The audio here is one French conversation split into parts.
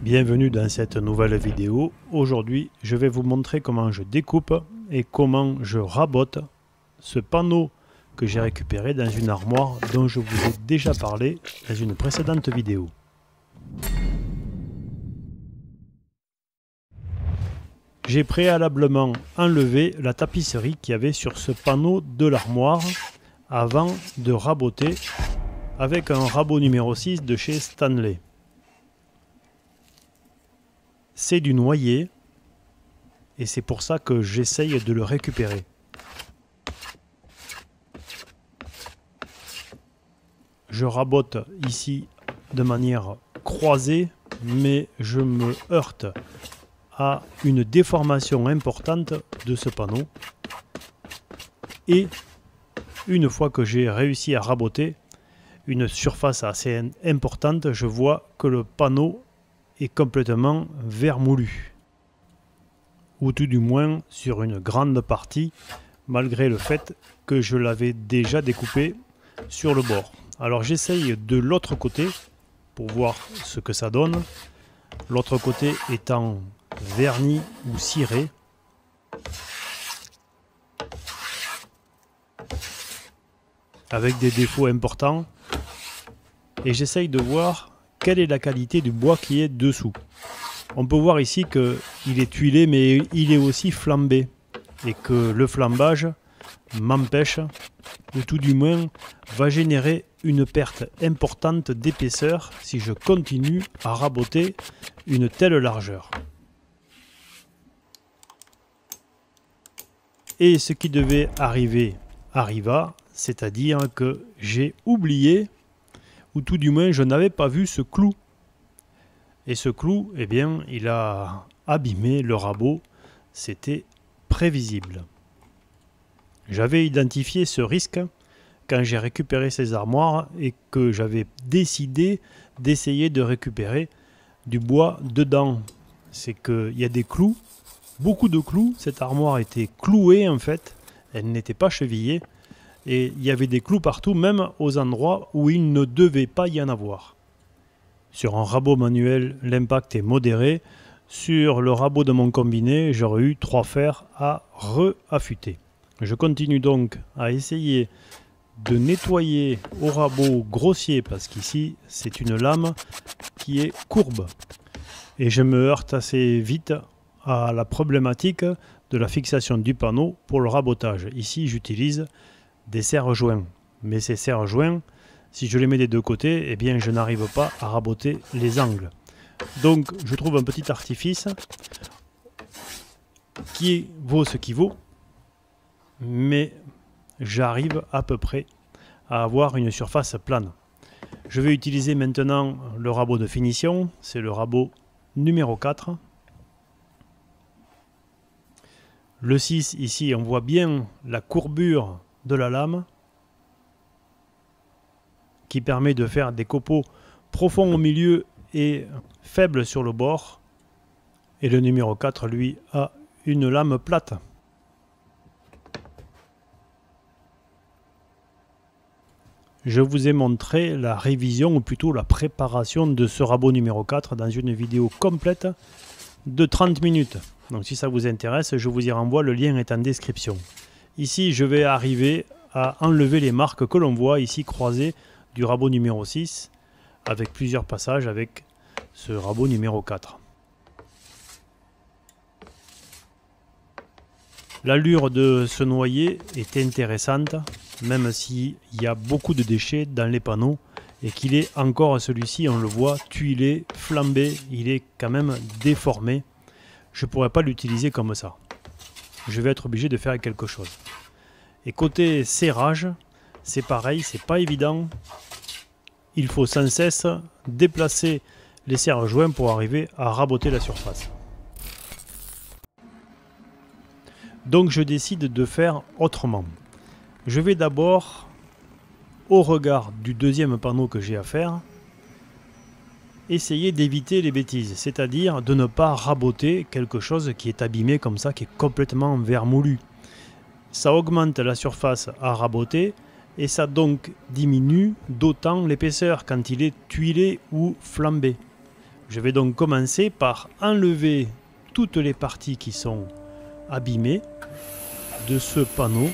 Bienvenue dans cette nouvelle vidéo. Aujourd'hui, je vais vous montrer comment je découpe et comment je rabote ce panneau que j'ai récupéré dans une armoire dont je vous ai déjà parlé dans une précédente vidéo. J'ai préalablement enlevé la tapisserie qu'il y avait sur ce panneau de l'armoire avant de raboter avec un rabot numéro 6 de chez Stanley. C'est du noyer et c'est pour ça que j'essaye de le récupérer. Je rabote ici de manière croisée, mais je me heurte à une déformation importante de ce panneau. Et une fois que j'ai réussi à raboter une surface assez importante, je vois que le panneau est complètement vermoulu, ou tout du moins sur une grande partie, malgré le fait que je l'avais déjà découpé sur le bord. Alors j'essaye de l'autre côté pour voir ce que ça donne, l'autre côté étant verni ou ciré. Avec des défauts importants, et j'essaye de voir quelle est la qualité du bois qui est dessous. On peut voir ici qu'il est tuilé, mais il est aussi flambé, et que le flambage m'empêche, ou tout du moins va générer une perte importante d'épaisseur si je continue à raboter une telle largeur. Et ce qui devait arriver arriva, c'est-à-dire que j'ai oublié, ou tout du moins je n'avais pas vu ce clou. Et ce clou, eh bien, il a abîmé le rabot, c'était prévisible. J'avais identifié ce risque quand j'ai récupéré ces armoires et que j'avais décidé d'essayer de récupérer du bois dedans. C'est qu'il y a des clous, beaucoup de clous, cette armoire était clouée en fait, elle n'était pas chevillée. Et il y avait des clous partout, même aux endroits où il ne devait pas y en avoir. Sur un rabot manuel, l'impact est modéré. Sur le rabot de mon combiné, j'aurais eu 3 fers à re-affûter. Je continue donc à essayer de nettoyer au rabot grossier, parce qu'ici, c'est une lame qui est courbe. Et je me heurte assez vite à la problématique de la fixation du panneau pour le rabotage. Ici, j'utilise des serre-joints, mais ces serre-joints, si je les mets des deux côtés, eh bien je n'arrive pas à raboter les angles. Donc je trouve un petit artifice qui vaut ce qui vaut, mais j'arrive à peu près à avoir une surface plane. Je vais utiliser maintenant le rabot de finition, c'est le rabot numéro 4. Le 6 ici, on voit bien la courbure de la lame qui permet de faire des copeaux profonds au milieu et faibles sur le bord, et le numéro 4 lui a une lame plate. Je vous ai montré la révision ou plutôt la préparation de ce rabot numéro 4 dans une vidéo complète de 30 minutes. Donc si ça vous intéresse, je vous y renvoie, le lien est en description. Ici, je vais arriver à enlever les marques que l'on voit ici croisées du rabot numéro 6 avec plusieurs passages avec ce rabot numéro 4. L'allure de ce noyer est intéressante, même s'il y a beaucoup de déchets dans les panneaux et qu'il est encore, celui-ci, on le voit, tuilé, flambé, il est quand même déformé. Je ne pourrais pas l'utiliser comme ça. Je vais être obligé de faire quelque chose. Et côté serrage, c'est pareil, c'est pas évident. Il faut sans cesse déplacer les serre-joints pour arriver à raboter la surface. Donc je décide de faire autrement. Je vais d'abord, au regard du deuxième panneau que j'ai à faire, essayer d'éviter les bêtises, c'est-à-dire de ne pas raboter quelque chose qui est abîmé comme ça, qui est complètement vermoulu. Ça augmente la surface à raboter et ça donc diminue d'autant l'épaisseur quand il est tuilé ou flambé. Je vais donc commencer par enlever toutes les parties qui sont abîmées de ce panneau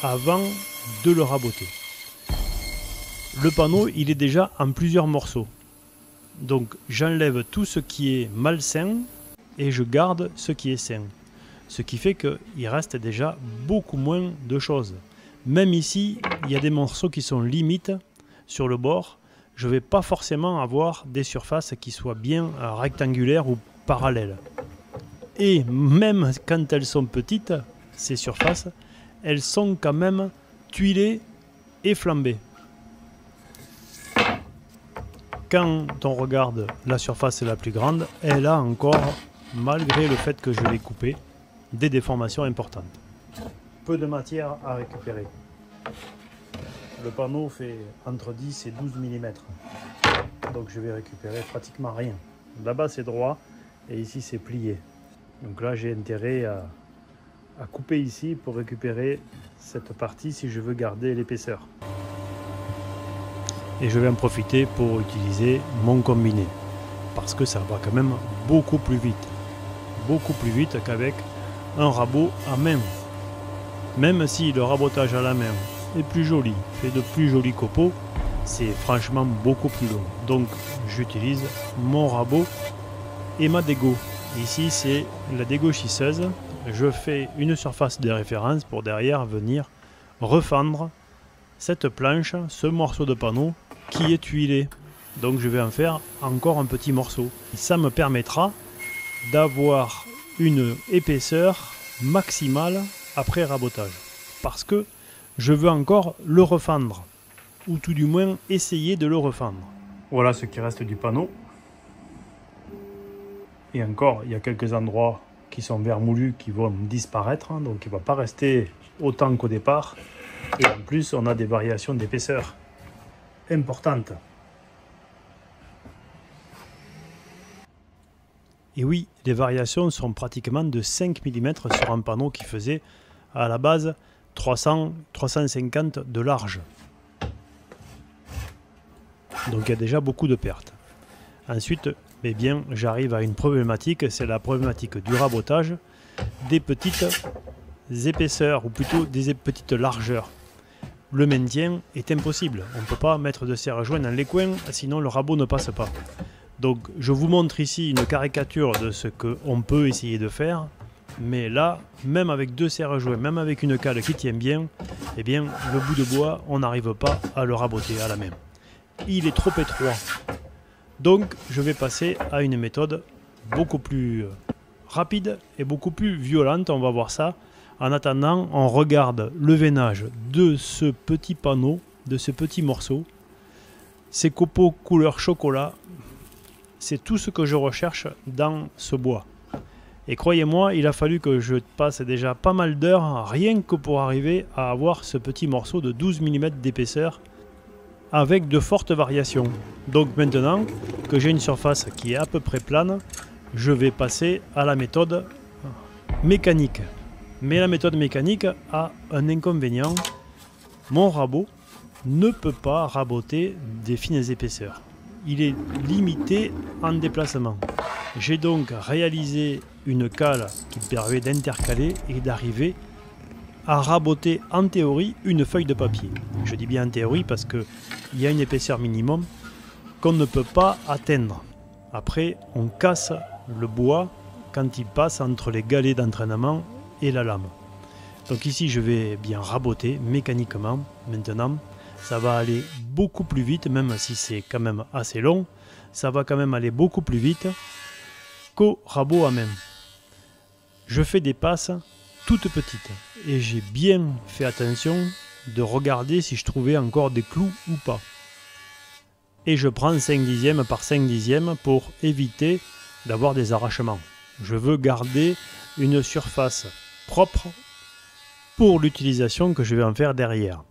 avant de le raboter. Le panneau, il est déjà en plusieurs morceaux. Donc j'enlève tout ce qui est malsain et je garde ce qui est sain. Ce qui fait qu'il reste déjà beaucoup moins de choses. Même ici, il y a des morceaux qui sont limites sur le bord. Je ne vais pas forcément avoir des surfaces qui soient bien rectangulaires ou parallèles. Et même quand elles sont petites, ces surfaces, elles sont quand même tuilées et flambées. Quand on regarde la surface la plus grande, elle a encore, malgré le fait que je l'ai coupée, des déformations importantes. Peu de matière à récupérer. Le panneau fait entre 10 et 12 mm. Donc je vais récupérer pratiquement rien. Là-bas c'est droit et ici c'est plié. Donc là j'ai intérêt à couper ici pour récupérer cette partie si je veux garder l'épaisseur. Et je vais en profiter pour utiliser mon combiné. Parce que ça va quand même beaucoup plus vite. Beaucoup plus vite qu'avec un rabot à main. Même si le rabotage à la main est plus joli, fait de plus jolis copeaux, c'est franchement beaucoup plus long. Donc j'utilise mon rabot et ma dégo. Ici c'est la dégauchisseuse. Je fais une surface de référence pour derrière venir refendre cette planche, ce morceau de panneau qui est tuilé. Donc je vais en faire encore un petit morceau. Ça me permettra d'avoir une épaisseur maximale après rabotage. Parce que je veux encore le refendre. Ou tout du moins essayer de le refendre. Voilà ce qui reste du panneau. Et encore, il y a quelques endroits qui sont vermoulus qui vont disparaître. Donc il ne va pas rester autant qu'au départ. Et en plus, on a des variations d'épaisseur importantes. Et oui, les variations sont pratiquement de 5 mm sur un panneau qui faisait à la base 300-350 de large. Donc il y a déjà beaucoup de pertes. Ensuite, eh bien, j'arrive à une problématique, c'est la problématique du rabotage des petites épaisseurs, ou plutôt des petites largeurs. Le maintien est impossible, on ne peut pas mettre de serre-joint dans les coins, sinon le rabot ne passe pas. Donc je vous montre ici une caricature de ce qu'on peut essayer de faire, mais là, même avec deux serre-joints, même avec une cale qui tient bien, eh bien, le bout de bois, on n'arrive pas à le raboter à la main. Il est trop étroit. Donc je vais passer à une méthode beaucoup plus rapide et beaucoup plus violente, on va voir ça. En attendant, on regarde le veinage de ce petit panneau, de ce petit morceau. Ces copeaux couleur chocolat, c'est tout ce que je recherche dans ce bois. Et croyez-moi, il a fallu que je passe déjà pas mal d'heures, rien que pour arriver à avoir ce petit morceau de 12 mm d'épaisseur, avec de fortes variations. Donc maintenant que j'ai une surface qui est à peu près plane, je vais passer à la méthode mécanique. Mais la méthode mécanique a un inconvénient. Mon rabot ne peut pas raboter des fines épaisseurs. Il est limité en déplacement. J'ai donc réalisé une cale qui permet d'intercaler et d'arriver à raboter en théorie une feuille de papier. Je dis bien en théorie parce qu'il y a une épaisseur minimum qu'on ne peut pas atteindre. Après, on casse le bois quand il passe entre les galets d'entraînement et la lame. Donc ici, je vais bien raboter mécaniquement. Maintenant, ça va aller beaucoup plus vite, même si c'est quand même assez long. Ça va quand même aller beaucoup plus vite qu'au rabot à main. Je fais des passes toutes petites et j'ai bien fait attention de regarder si je trouvais encore des clous ou pas. Et je prends 5 dixièmes par 5 dixièmes pour éviter d'avoir des arrachements. Je veux garder une surface propre pour l'utilisation que je vais en faire derrière.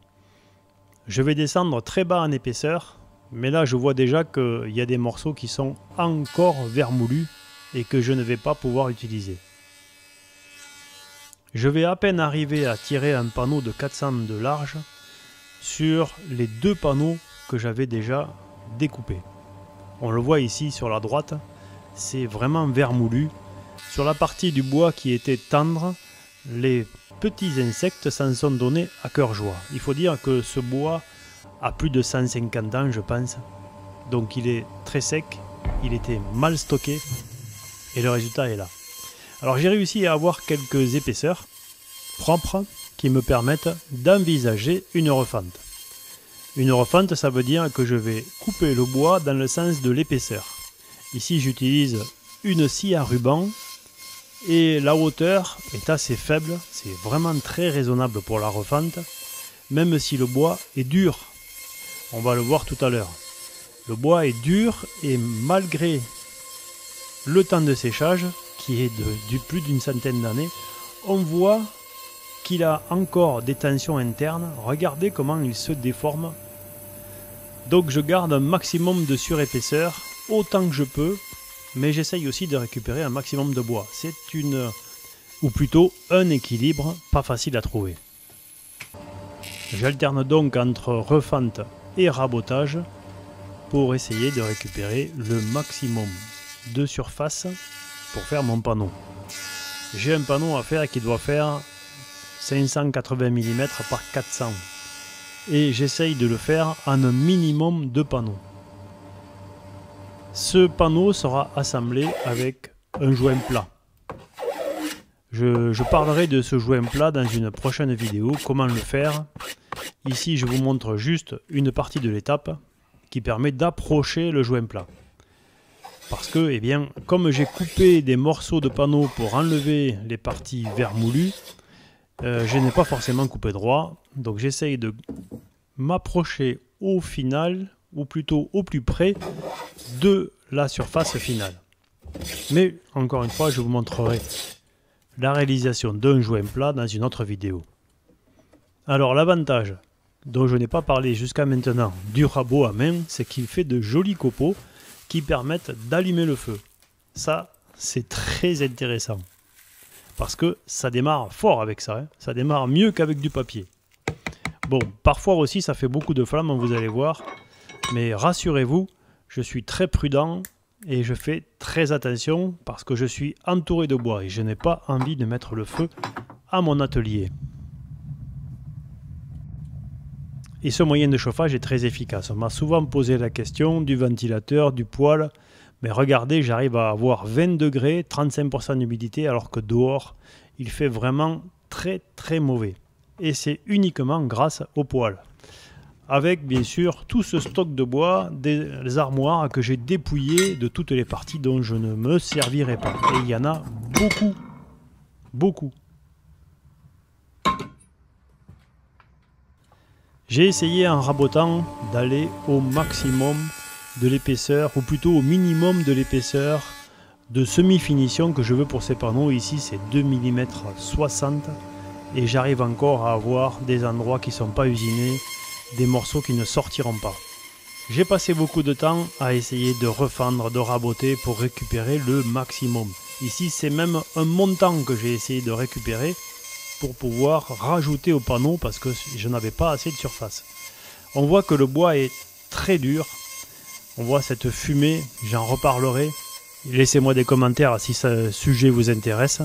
Je vais descendre très bas en épaisseur, mais là je vois déjà qu'il y a des morceaux qui sont encore vermoulus et que je ne vais pas pouvoir utiliser. Je vais à peine arriver à tirer un panneau de 400 de large sur les deux panneaux que j'avais déjà découpés. On le voit ici sur la droite, c'est vraiment vermoulu. Sur la partie du bois qui était tendre, les petits insectes s'en sont donnés à cœur joie. Il faut dire que ce bois a plus de 150 ans, je pense. Donc il est très sec, il était mal stocké et le résultat est là. Alors j'ai réussi à avoir quelques épaisseurs propres qui me permettent d'envisager une refente. Une refente, ça veut dire que je vais couper le bois dans le sens de l'épaisseur. Ici j'utilise une scie à ruban et la hauteur est assez faible, c'est vraiment très raisonnable pour la refente, même si le bois est dur. On va le voir tout à l'heure. Le bois est dur et malgré le temps de séchage, qui est de plus d'une centaine d'années, on voit qu'il a encore des tensions internes. Regardez comment il se déforme. Donc je garde un maximum de surépaisseur, autant que je peux, mais j'essaye aussi de récupérer un maximum de bois. C'est ou plutôt un équilibre pas facile à trouver. J'alterne donc entre refente et rabotage pour essayer de récupérer le maximum de surface pour faire mon panneau. J'ai un panneau à faire qui doit faire 580 mm par 400 et j'essaye de le faire en un minimum de panneaux. Ce panneau sera assemblé avec un joint plat. Je parlerai de ce joint plat dans une prochaine vidéo, comment le faire. Ici je vous montre juste une partie de l'étape qui permet d'approcher le joint plat. Parce que, eh bien, comme j'ai coupé des morceaux de panneau pour enlever les parties vermoulues, je n'ai pas forcément coupé droit. Donc j'essaye de m'approcher au final, ou plutôt au plus près de la surface finale. Mais, encore une fois, je vous montrerai la réalisation d'un joint plat dans une autre vidéo. Alors l'avantage dont je n'ai pas parlé jusqu'à maintenant du rabot à main, c'est qu'il fait de jolis copeaux qui permettent d'allumer le feu. Ça, c'est très intéressant. Parce que ça démarre fort avec ça, hein. Ça démarre mieux qu'avec du papier. Bon, parfois aussi ça fait beaucoup de flammes, vous allez voir. Mais rassurez-vous, je suis très prudent et je fais très attention parce que je suis entouré de bois et je n'ai pas envie de mettre le feu à mon atelier. Et ce moyen de chauffage est très efficace. On m'a souvent posé la question du ventilateur, du poêle. Mais regardez, j'arrive à avoir 20 degrés, 35% d'humidité, alors que dehors, il fait vraiment très très mauvais. Et c'est uniquement grâce au poêle. Avec bien sûr tout ce stock de bois, des armoires que j'ai dépouillées de toutes les parties dont je ne me servirai pas. Et il y en a beaucoup, beaucoup. J'ai essayé en rabotant d'aller au maximum de l'épaisseur, ou plutôt au minimum de l'épaisseur de semi-finition que je veux pour ces panneaux. Ici c'est 2 mm 60 et j'arrive encore à avoir des endroits qui ne sont pas usinés, des morceaux qui ne sortiront pas. J'ai passé beaucoup de temps à essayer de refendre, de raboter pour récupérer le maximum. Ici c'est même un montant que j'ai essayé de récupérer pour pouvoir rajouter au panneau parce que je n'avais pas assez de surface. On voit que le bois est très dur. On voit cette fumée, j'en reparlerai. Laissez-moi des commentaires si ce sujet vous intéresse.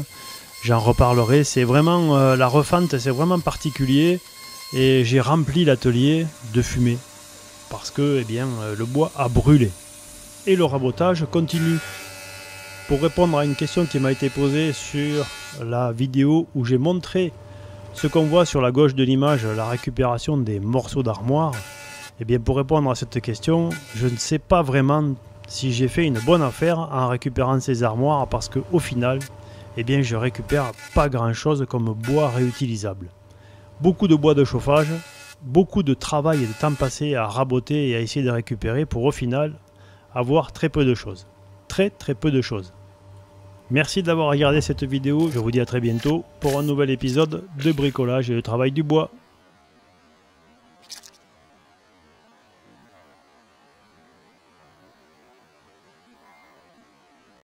J'en reparlerai. C'est vraiment la refente, c'est vraiment particulier. Et j'ai rempli l'atelier de fumée. Parce que eh bien, le bois a brûlé. Et le rabotage continue. Pour répondre à une question qui m'a été posée sur la vidéo où j'ai montré ce qu'on voit sur la gauche de l'image, la récupération des morceaux d'armoire, eh bien pour répondre à cette question, je ne sais pas vraiment si j'ai fait une bonne affaire en récupérant ces armoires parce qu'au final, eh bien je récupère pas grand chose comme bois réutilisable. Beaucoup de bois de chauffage, beaucoup de travail et de temps passé à raboter et à essayer de récupérer pour au final avoir très peu de choses. Très peu de choses. Merci d'avoir regardé cette vidéo, je vous dis à très bientôt pour un nouvel épisode de bricolage et de travail du bois.